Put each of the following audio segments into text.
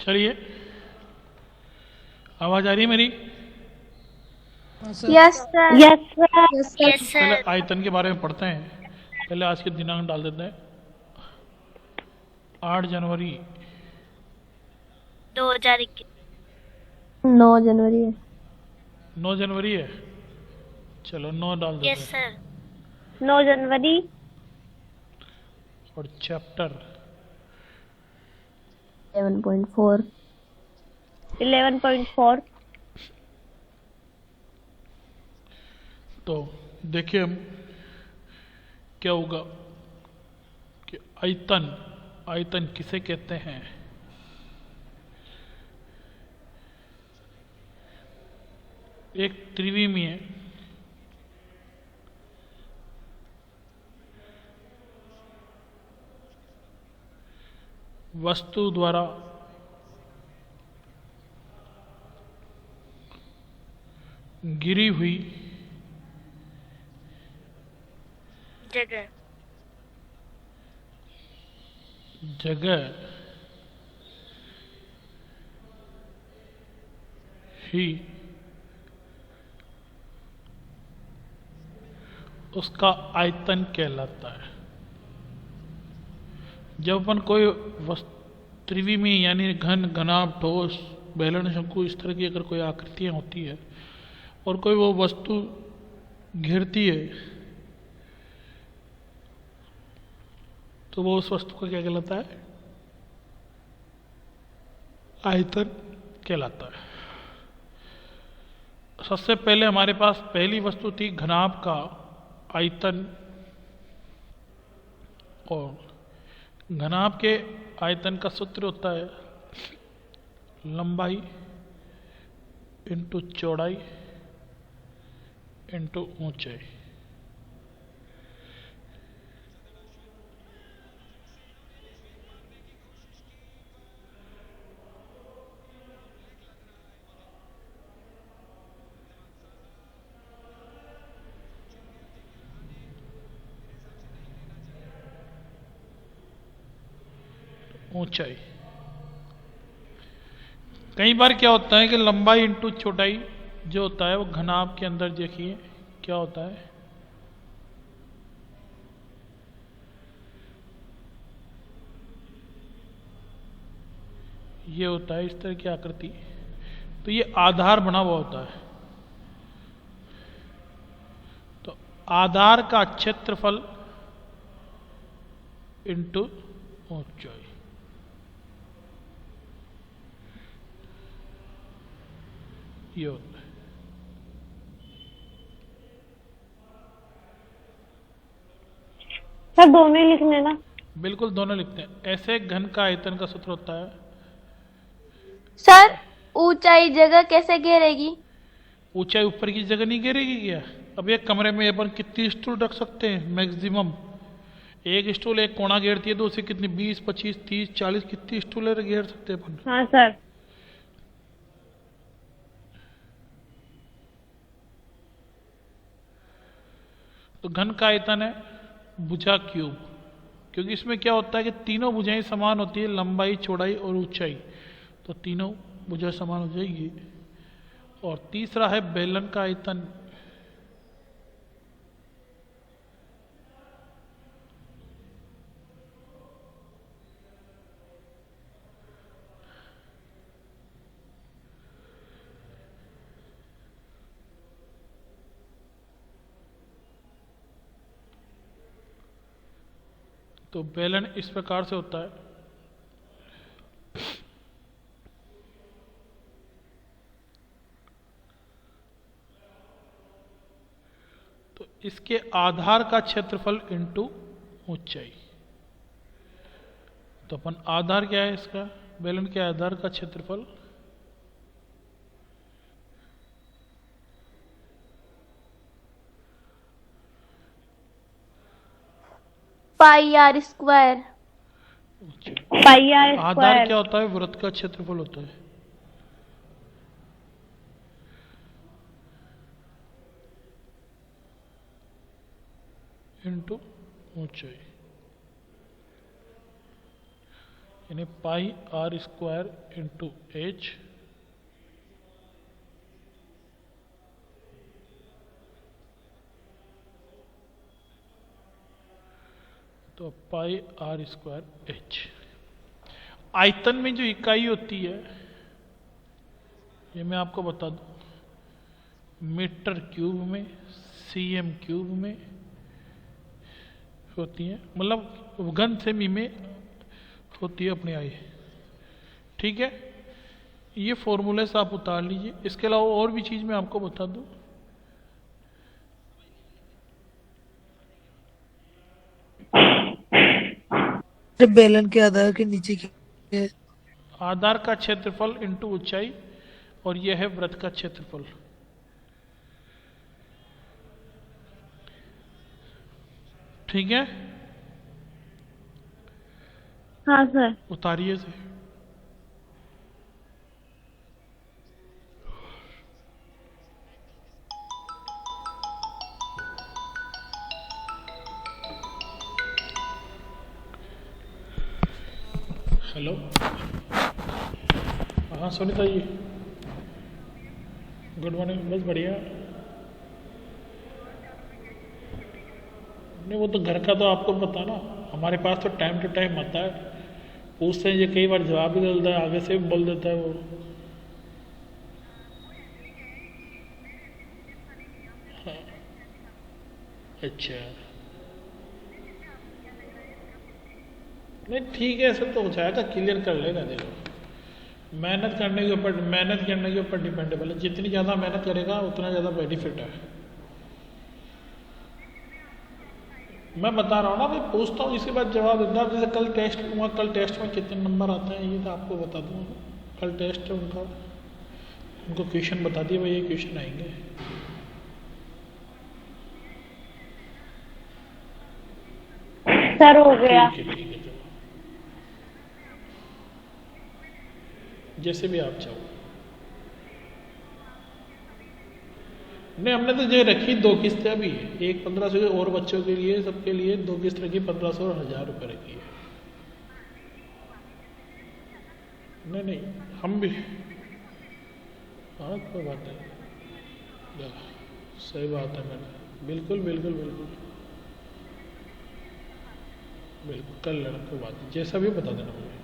चलिए, आवाज आ रही है मेरी? Yes sir. Yes sir. Yes पहले सर। आयतन के बारे में पढ़ते हैं। पहले आज के दिनांक डाल देते हैं। 8 जनवरी। 2021। 9 जनवरी है। 9 जनवरी है। चलो 9 डाल देते यस हैं। सर। 9 जनवरी। और चैप्टर 11.4। 11.4। तो देखिए हम क्या होगा कि आयतन आयतन किसे कहते हैं। एक त्रिविमीय वस्तु द्वारा गिरी हुई जगह जगह ही उसका आयतन कहलाता है। जब अपन कोई त्रिविमीय यानी घन, घनाभ, ठोस, बेलन, शंकु इस तरह की अगर कोई आकृतियां होती है और कोई वो वस्तु घिरती है तो वो उस वस्तु का क्या कहलाता है? आयतन कहलाता है। सबसे पहले हमारे पास पहली वस्तु थी घनाभ का आयतन। और घनाभ के आयतन का सूत्र होता है लंबाई इंटू चौड़ाई इंटू ऊंचाई। ऊंचाई। कई बार क्या होता है कि लंबाई इंटू चौड़ाई जो होता है वो घनाभ के अंदर देखिए क्या होता है। ये होता है इस तरह की आकृति। तो ये आधार बना हुआ होता है। तो आधार का क्षेत्रफल इंटू ऊंचाई। ये होता है। सर दोनों ही लिखने ना। बिल्कुल दोनों लिखते हैं। ऐसे घन का आयतन का सूत्र होता है। सर ऊंचाई जगह कैसे घेरेगी? ऊंचाई ऊपर की जगह नहीं गिरेगी क्या? अब एक कमरे में अपन कितनी स्टूल रख सकते हैं? मैक्सिमम एक स्टूल एक कोना घेरती है तो उसे कितनी 20, 25, 30, 40 कितनी स्टूल घेर सकते हैं अपन? हाँ सर। तो घन का आयतन है भुजा क्यूब। क्योंकि इसमें क्या होता है कि तीनों भुजाएं समान होती है, लंबाई, चौड़ाई और ऊंचाई। तो तीनों भुजा समान हो जाएगी। और तीसरा है बेलन का आयतन। तो बेलन इस प्रकार से होता है। तो इसके आधार का क्षेत्रफल इंटू ऊंचाई। तो अपन आधार क्या है इसका? बेलन के आधार का क्षेत्रफल pi R square. Pi R आधार स्क्वायर। क्या होता है? वृत्त का क्षेत्रफल होता है। इंटू ऊंचाई। यानी पाई आर स्क्वायर इंटू एच तो पाई आर स्क्वायर एच। आयतन में जो इकाई होती है ये मैं आपको बता दूं, मीटर क्यूब में, सीएम क्यूब में होती है, मतलब घन सेमी में होती है अपनी आई। ठीक है, ये फॉर्मूले से आप उतार लीजिए। इसके अलावा और भी चीज मैं आपको बता दूं, बेलन के आधार के नीचे की है। आधार का क्षेत्रफल इंटू ऊंचाई, और यह है वृत्त का क्षेत्रफल। ठीक है, हाँ सर। उतारिए से। हेलो, हाँ सुनीता जी, गुड मॉर्निंग। बस बढ़िया। नहीं वो तो घर का तो आपको पता ना, हमारे पास तो टाइम टू टाइम आता है, पूछते हैं, ये कई बार जवाब भी देता है, आगे से भी बोल देता है वो। हाँ, अच्छा, नहीं ठीक है, ऐसे तो हो जाएगा, क्लियर कर लेगा। देखो मेहनत करने के ऊपर डिपेंडेबल है, जितनी ज़्यादा मेहनत करेगा उतना ज़्यादा बेनिफिट है। मैं बता रहा हूँ ना भाई, पूछता हूँ इसके बाद जवाब देता हूँ। जैसे कल टेस्ट हुआ, कल टेस्ट में कितने नंबर आते हैं ये तो आपको बता दूँ। कल टेस्ट है उनका, उनको क्वेश्चन बता दिए भाई, ये क्वेश्चन आएंगे। सर हो गया। ठीक है, ठीक है, चलो जैसे भी आप चाहो। नहीं, हमने तो ये रखी 2 किस्तें अभी, एक 1500 और बच्चों के लिए, सबके लिए 2 किस्त रखी, 1500 और 1000 रुपये रखी है। नहीं नहीं, हम भी, हाँ कोई बात नहीं, सही बात है। मैंने बिल्कुल बिल्कुल बिल्कुल बिल्कुल कर लेना, कोई बात नहीं, जैसा भी बता देना मुझे।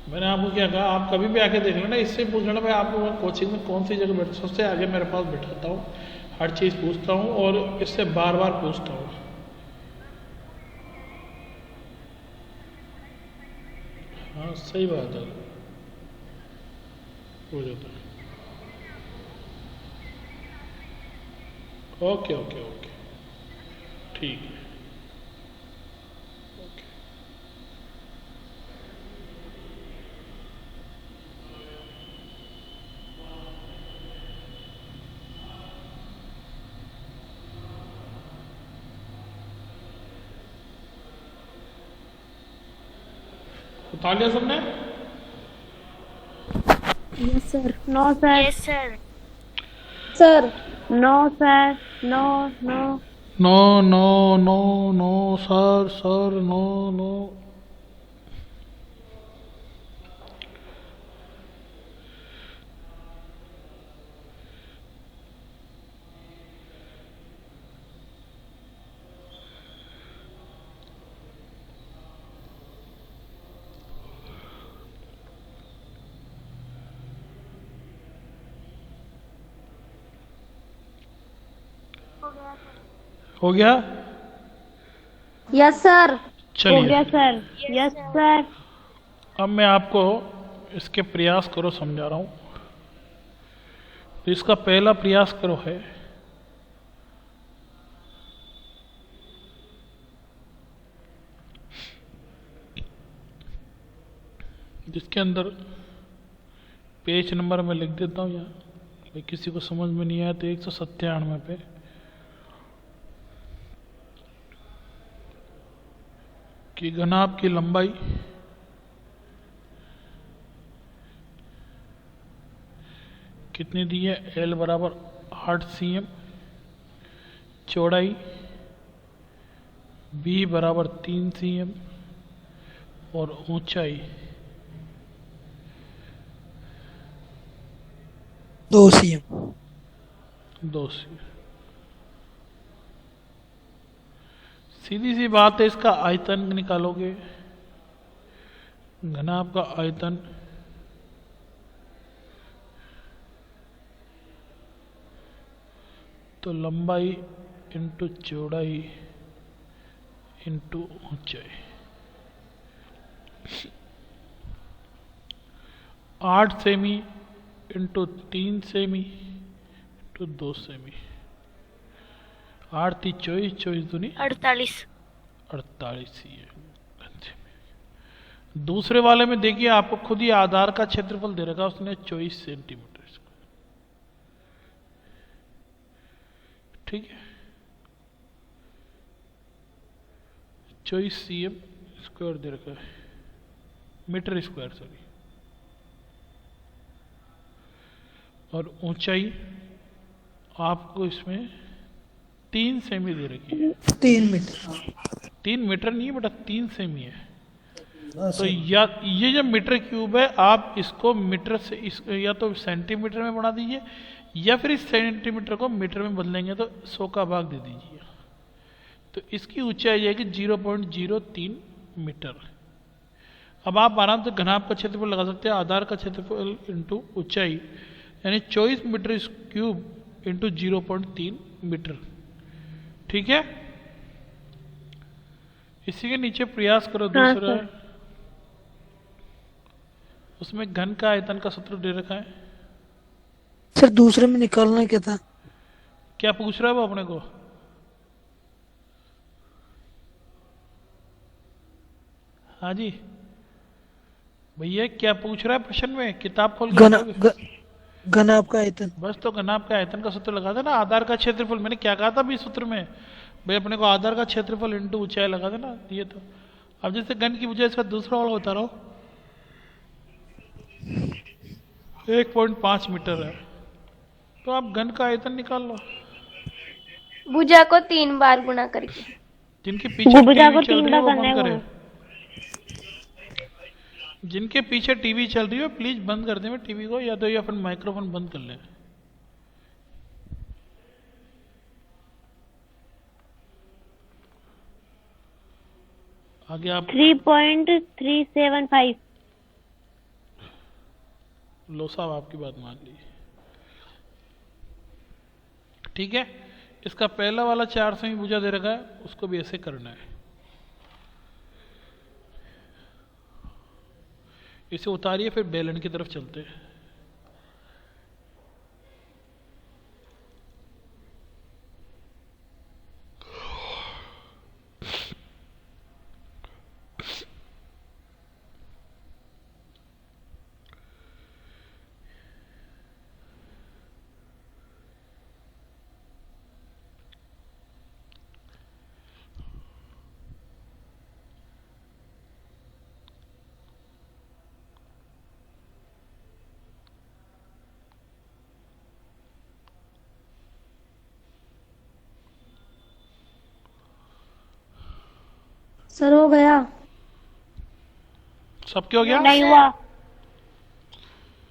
मैंने आपको क्या कहा, आप कभी भी आके देख लेना, इससे पूछ लेना भाई आप कोचिंग में कौन सी जगह बैठे, सबसे आगे मेरे पास बैठाता हूँ, हर चीज़ पूछता हूँ और इससे बार बार पूछता हूँ। हाँ सही बात है, हो जाता है। ओके ओके ओके, ठीक है, ओके। उतार लिया सबने? Yes sir. No sir. Yes sir. Sir no sir. No no. No no no no sir, sir no no. हो गया? Yes sir. हो चलिए, गया सर। Yes sir. अब मैं आपको इसके प्रयास करो समझा रहा हूँ। तो इसका पहला प्रयास करो है, जिसके अंदर पेज नंबर मैं लिख देता हूँ यहाँ, किसी को समझ में नहीं आया तो 197 पे कि घनाभ की लंबाई कितनी दी है, L बराबर 8 cm, चौड़ाई बी बराबर 3 cm और ऊंचाई 2 cm। 2 cm। सीधी सी बात है, इसका आयतन निकालोगे, घनाभ का आयतन तो लंबाई इंटू चौड़ाई इंटू ऊंचाई, 8 semi into 3 semi into 2 semi, 8 × 3 = 24, 24 दूनी 48। 48 ही है। दूसरे वाले में देखिए, आपको खुद ही आधार का क्षेत्रफल दे रखा, उसने 24 सेंटीमीटर। ठीक है, 24 cm² दे रखा है, मीटर स्क्वायर सॉरी। और ऊंचाई आपको इसमें 3 सेमी दे रखी है। 3 मीटर। 3 मीटर नहीं बेटा, 3 सेमी है। हाँ, तो सर। या ये जो मीटर क्यूब है, आप इसको मीटर से या तो सेंटीमीटर में बना दीजिए, या फिर इस सेंटीमीटर को मीटर में बदलेंगे तो 100 का भाग दे दीजिए। तो इसकी ऊंचाई जाएगी 0.03 मीटर। अब आप आराम से घनाभ का क्षेत्रफल लगा सकते हैं, आधार का क्षेत्रफल इंटू ऊंचाई, यानी 24 मीटर क्यूब इंटू 0.3 मीटर। ठीक है, इसी के नीचे प्रयास करो दूसरा, सर। उसमें घन का आयतन का सूत्र दे रखा है। सर दूसरे में निकालना क्या था? क्या पूछ रहा है वो अपने को? हाँ जी भैया, क्या पूछ रहा है प्रश्न में? किताब खोल के घना देखोगे। घनाभ का आयतन। बस तो घनाभ का आयतन का सूत्र लगा देना, आधार का क्षेत्रफल। मैंने क्या कहा था अभी सूत्र में भाई, अपने को आधार का क्षेत्रफल इंटू ऊंचाई लगा देना, ये तो। अब जैसे घन की वजह इसका दूसरा वाला बता रहा हूँ, 1.5 मीटर है, तो आप घन का आयतन निकाल लो। भुजा को 3 बार गुणा करके। जिनके पीछे भुजा को टीवी चल 3 रही है बार वो करना बंद है करें। जिनके पीछे टीवी चल रही है प्लीज बंद कर दें टीवी को, या तो या फिर माइक्रोफोन बंद कर लें। आगे आप 3.375। लो साहब, आपकी बात मान ली। ठीक है, इसका पहला वाला 4 सेमी भुजा दे रखा है, उसको भी ऐसे करना है। इसे उतारिए, फिर बेलन की तरफ चलते हैं। सर हो गया। सब क्या हो गया? नहीं हुआ।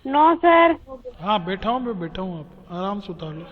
No sir. हाँ बैठा हूँ, मैं बैठा हूँ, आप आराम से उतार लो।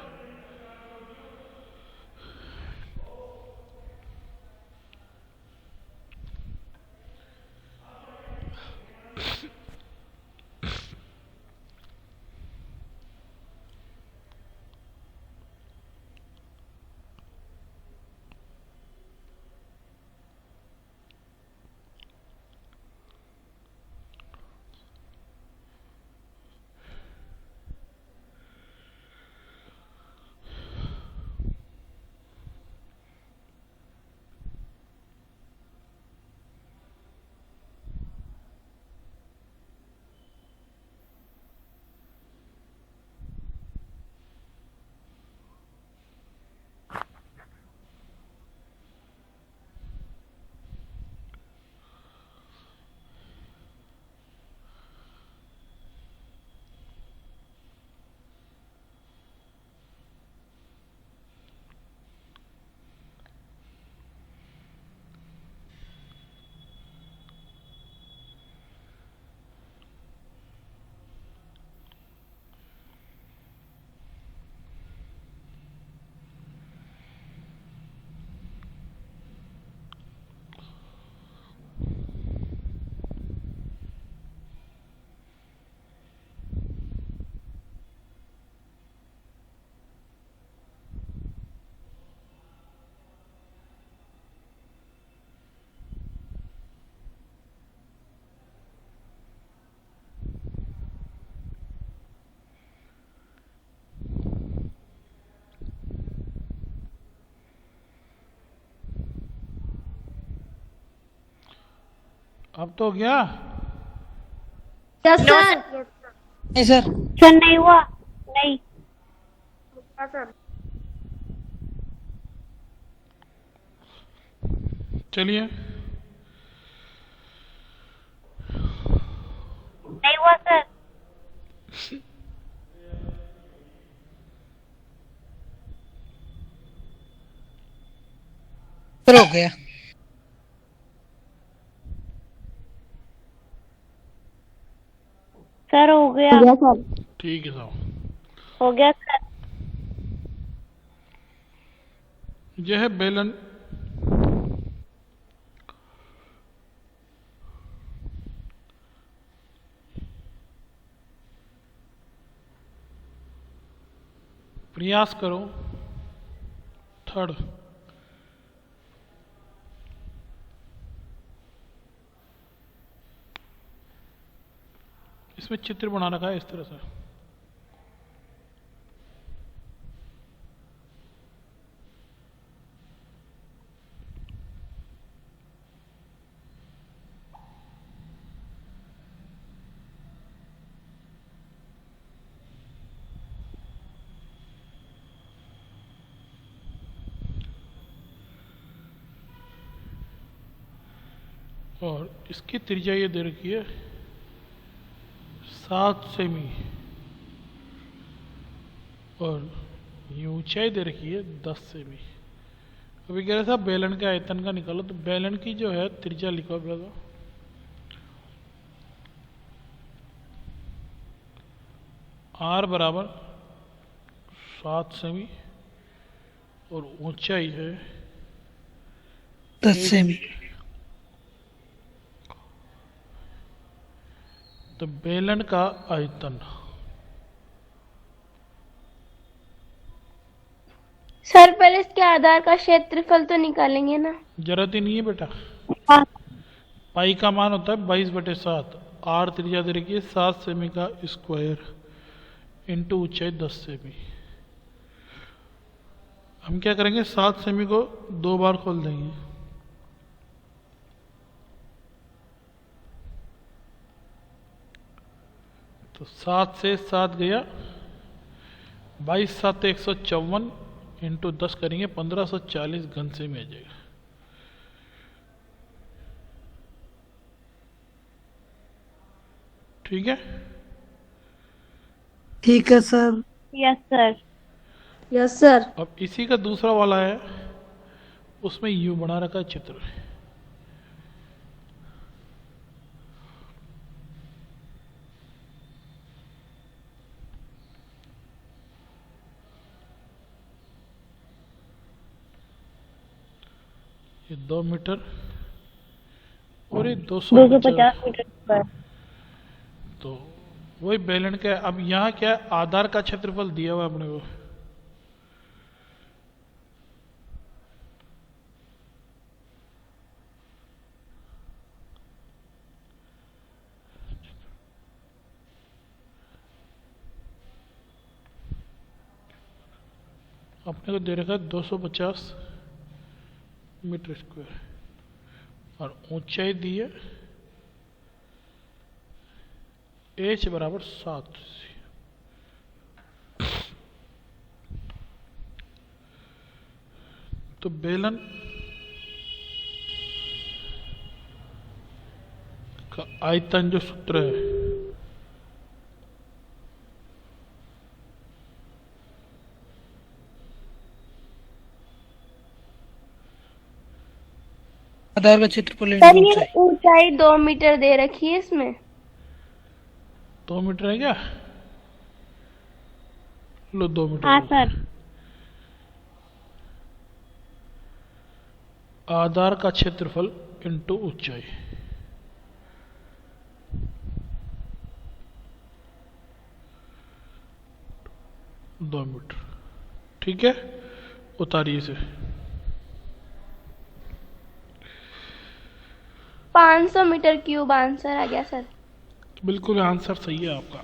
अब तो हो गया। Yes no sir. सर। नहीं सर। सर नहीं हुआ, नहीं। हाँ सर। चलिए, नहीं हुआ सर। सर हो गया। सर हो गया। ठीक है साहब। हो गया सर। यह है बेलन। प्रयास करो। थर्ड, इसमें चित्र बना रखा है इस तरह से। और इसकी त्रिज्या ये दे रखी है 7 सेमी, और ये ऊंचाई दे रखी है 10 सेमी। अभी कह रहे साहब बेलन के आयतन का निकालो, तो बेलन की जो है त्रिज्या लिखो ब्रदर। आर बराबर 7 सेमी और ऊंचाई है 10 सेमी। तो बेलन का आयतन सर पहले इसके आधार का क्षेत्रफल तो निकालेंगे ना। जरूरत ही नहीं है बेटा। हाँ। पाई का मान होता है 22/7। आर त्रिज्या दे रखी है 7 सेमी का स्क्वायर इंटू ऊंचाई 10 सेमी। हम क्या करेंगे, 7 सेमी को 2 बार खोल देंगे। तो 7 से 7 गया, 22 7 154 इंटू 10 करेंगे 1540 घन सेमी आ जाएगा। ठीक है। ठीक है sir. Yes sir. Yes sir. अब इसी का दूसरा वाला है, उसमें यू बना रखा है चित्र। ये 2 मीटर और ये 250 250 मीटर पर। तो वही बेलन का है। अब यहाँ क्या है, आधार का क्षेत्रफल दिया हुआ है अपने को। अपने को दे रखा है 250 मीटर स्क्वायर, और ऊंचाई दी है h बराबर 7। तो बेलन का आयतन जो सूत्र है, आधार का क्षेत्रफल सर इंटू ये ऊंचाई। ऊंचाई 2 मीटर दे रखी है इसमें। 2 मीटर है क्या? लो 2 मीटर हाँ हो सर। गया। आधार का क्षेत्रफल इंटू ऊंचाई, दो मीटर। ठीक है, उतारिए इसे। 500 मीटर क्यूब आंसर आ गया सर। बिल्कुल आंसर सही है आपका।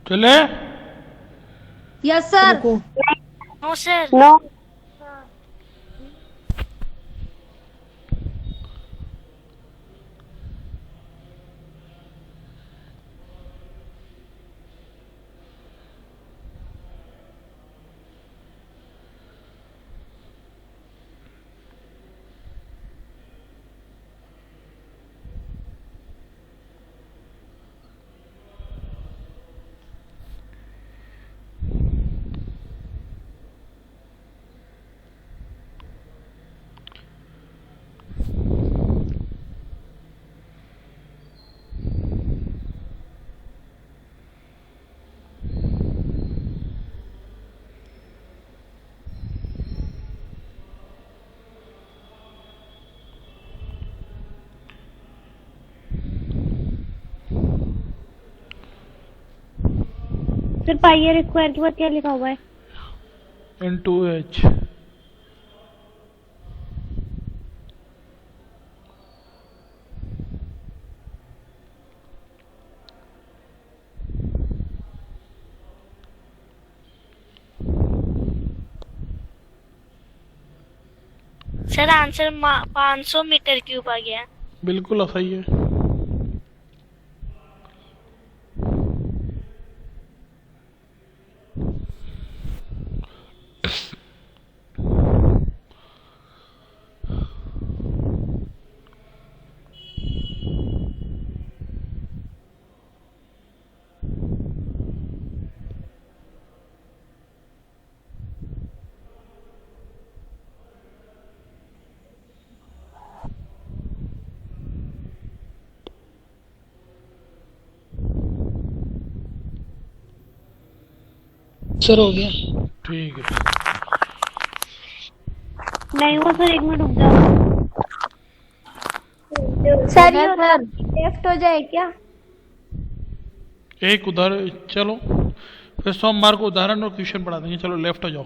चले? Yes sir. रुको। No sir. No. Sir pi R square के बाद क्या लिखा हुआ है? N2H। Sir answer 500 metre cube आ गया। बिल्कुल सही है। सर हो गया। ठीक है। नहीं हुआ सर, 1 मिनट रुक जाओ। सर ये लेफ्ट हो जाए क्या? एक उधर चलो, फिर सोमवार को उदाहरण और क्वेश्चन पढ़ा देंगे। चलो लेफ्ट हो जाओ।